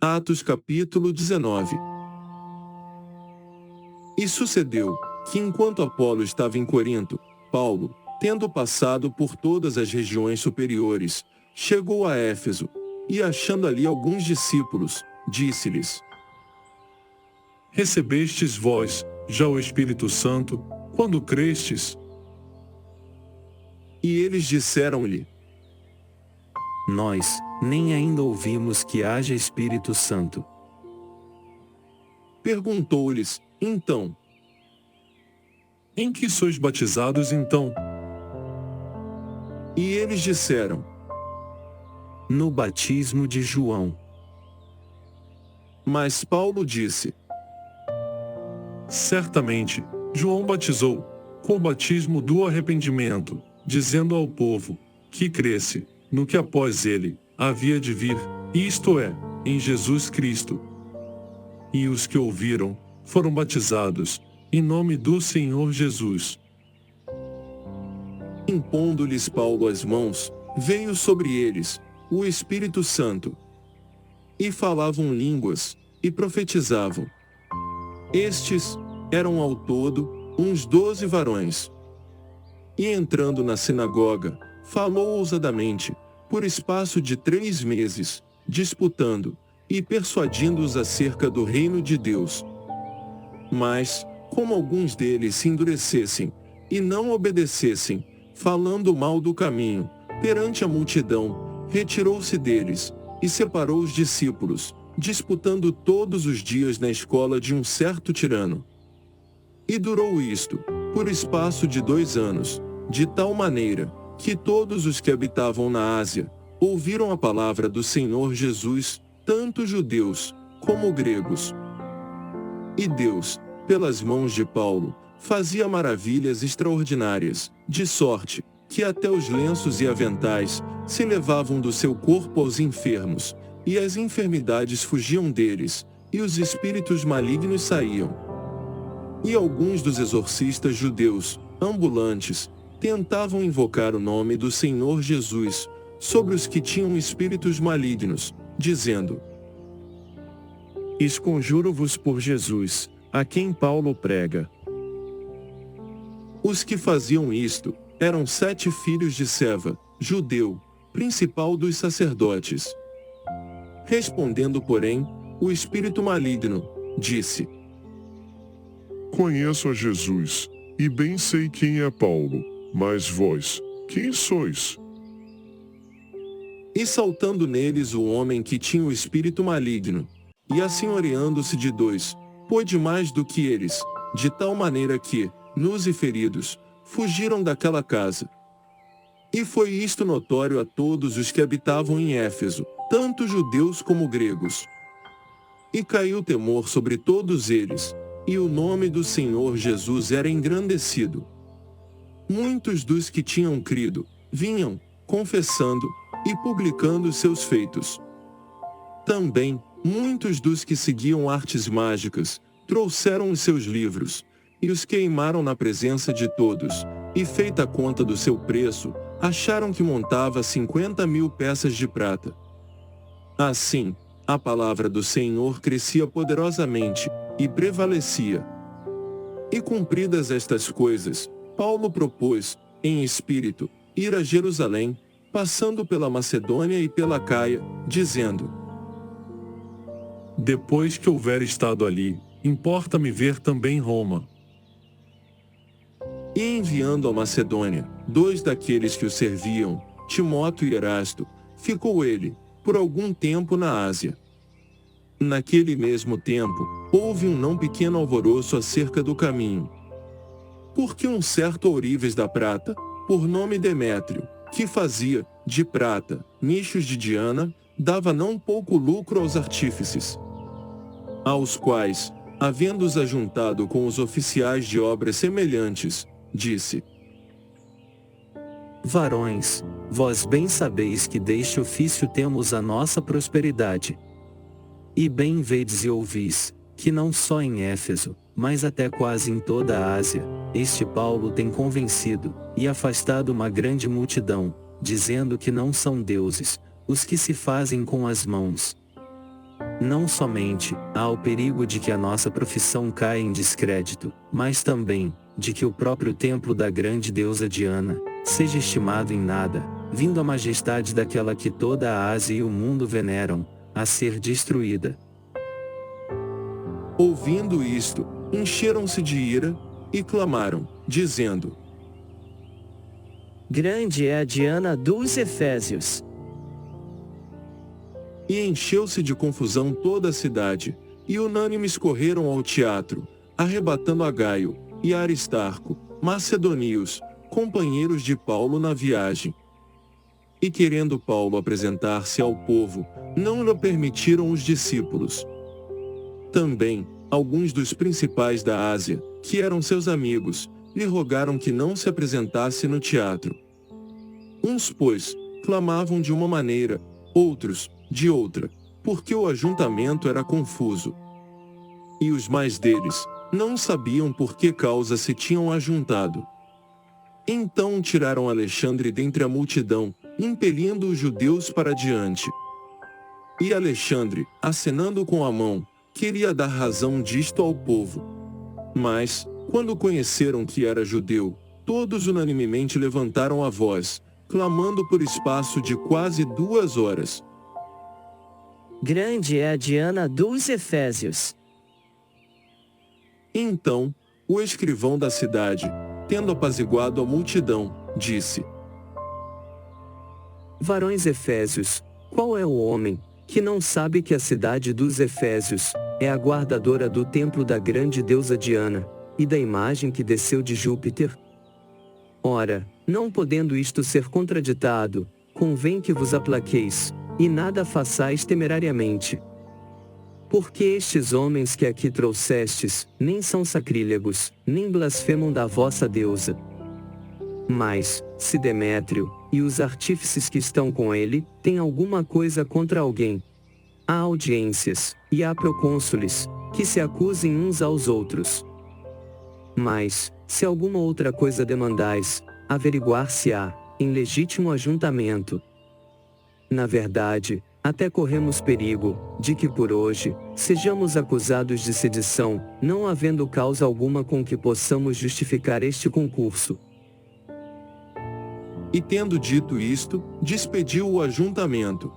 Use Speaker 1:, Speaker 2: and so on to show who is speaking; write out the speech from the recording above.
Speaker 1: Atos capítulo 19. E sucedeu, que enquanto Apolo estava em Corinto, Paulo, tendo passado por todas as regiões superiores, chegou a Éfeso, e achando ali alguns discípulos, disse-lhes:
Speaker 2: Recebestes vós já o Espírito Santo, quando crestes?
Speaker 1: E eles disseram-lhe:
Speaker 3: Nós nem ainda ouvimos que haja Espírito Santo.
Speaker 1: Perguntou-lhes, então:
Speaker 2: Em que sois batizados então?
Speaker 1: E eles disseram:
Speaker 3: No batismo de João.
Speaker 1: Mas Paulo disse:
Speaker 2: Certamente, João batizou, com o batismo do arrependimento, dizendo ao povo, que cresce, no que após ele, havia de vir, isto é, em Jesus Cristo. E os que ouviram, foram batizados, em nome do Senhor Jesus.
Speaker 1: Impondo-lhes Paulo as mãos, veio sobre eles o Espírito Santo. E falavam línguas, e profetizavam. Estes eram ao todo uns 12 varões. E entrando na sinagoga, falou ousadamente, por espaço de 3 meses, disputando e persuadindo-os acerca do reino de Deus. Mas, como alguns deles se endurecessem e não obedecessem, falando mal do caminho, perante a multidão, retirou-se deles e separou os discípulos, disputando todos os dias na escola de um certo tirano. E durou isto, por espaço de 2 anos, de tal maneira, que todos os que habitavam na Ásia, ouviram a palavra do Senhor Jesus, tanto judeus, como gregos. E Deus, pelas mãos de Paulo, fazia maravilhas extraordinárias, de sorte, que até os lenços e aventais, se levavam do seu corpo aos enfermos, e as enfermidades fugiam deles, e os espíritos malignos saíam. E alguns dos exorcistas judeus, ambulantes, tentavam invocar o nome do Senhor Jesus, sobre os que tinham espíritos malignos, dizendo:
Speaker 3: Esconjuro-vos por Jesus, a quem Paulo prega.
Speaker 1: Os que faziam isto, eram 7 filhos de Seva, judeu, principal dos sacerdotes. Respondendo, porém, o espírito maligno, disse:
Speaker 4: Conheço a Jesus, e bem sei quem é Paulo, mas vós, quem sois?
Speaker 1: E saltando neles o homem que tinha o espírito maligno, e assenhoreando-se de 2, pôde mais do que eles, de tal maneira que, nus e feridos, fugiram daquela casa. E foi isto notório a todos os que habitavam em Éfeso, tanto judeus como gregos. E caiu temor sobre todos eles, e o nome do Senhor Jesus era engrandecido. Muitos dos que tinham crido, vinham, confessando, e publicando seus feitos. Também, muitos dos que seguiam artes mágicas, trouxeram os seus livros, e os queimaram na presença de todos, e feita a conta do seu preço, acharam que montava 50.000 peças de prata. Assim, a palavra do Senhor crescia poderosamente, e prevalecia. E cumpridas estas coisas, Paulo propôs, em espírito, ir a Jerusalém, passando pela Macedônia e pela Caia, dizendo:
Speaker 2: Depois que houver estado ali, importa-me ver também Roma.
Speaker 1: E enviando a Macedônia, 2 daqueles que o serviam, Timóteo e Erasto, ficou ele, por algum tempo na Ásia. Naquele mesmo tempo, houve um não pequeno alvoroço acerca do caminho. Porque um certo ourives da prata, por nome Demétrio, que fazia, de prata, nichos de Diana, dava não pouco lucro aos artífices. Aos quais, havendo-os ajuntado com os oficiais de obras semelhantes, disse:
Speaker 3: Varões, vós bem sabeis que deste ofício temos a nossa prosperidade. E bem vedes e ouvis, que não só em Éfeso, mas até quase em toda a Ásia, este Paulo tem convencido, e afastado uma grande multidão, dizendo que não são deuses, os que se fazem com as mãos. não somente há o perigo de que a nossa profissão caia em descrédito, mas também de que o próprio templo da grande deusa Diana seja estimado em nada, vindo a majestade daquela que toda a Ásia e o mundo veneram, a ser destruída.
Speaker 1: Ouvindo isto, encheram-se de ira, e clamaram, dizendo:
Speaker 5: Grande é a Diana dos Efésios.
Speaker 1: E encheu-se de confusão toda a cidade, e unânimes correram ao teatro, arrebatando a Gaio e a Aristarco, macedonios, companheiros de Paulo na viagem. E querendo Paulo apresentar-se ao povo, não lhe permitiram os discípulos. Também, alguns dos principais da Ásia, que eram seus amigos, lhe rogaram que não se apresentasse no teatro. Uns, pois, clamavam de uma maneira, outros, de outra, porque o ajuntamento era confuso. E os mais deles, não sabiam por que causa se tinham ajuntado. Então tiraram Alexandre dentre a multidão, impelindo os judeus para diante. E Alexandre, acenando com a mão, queria dar razão disto ao povo. Mas, quando conheceram que era judeu, todos unanimemente levantaram a voz, clamando por espaço de quase 2 horas.
Speaker 5: Grande é a Diana dos Efésios.
Speaker 1: Então, o escrivão da cidade, tendo apaziguado a multidão, disse:
Speaker 3: Varões Efésios, qual é o homem que não sabe que a cidade dos Efésios é a guardadora do templo da grande deusa Diana, e da imagem que desceu de Júpiter? Ora, não podendo isto ser contraditado, convém que vos aplaqueis, e nada façais temerariamente. Porque estes homens que aqui trouxestes, nem são sacrílegos, nem blasfemam da vossa deusa. Mas, se Demétrio, e os artífices que estão com ele, têm alguma coisa contra alguém, há audiências, e há procônsules, que se acusem uns aos outros. Mas, se alguma outra coisa demandais, averiguar-se-á, em legítimo ajuntamento. Na verdade, até corremos perigo, de que por hoje, sejamos acusados de sedição, não havendo causa alguma com que possamos justificar este concurso.
Speaker 1: E tendo dito isto, despediu o ajuntamento.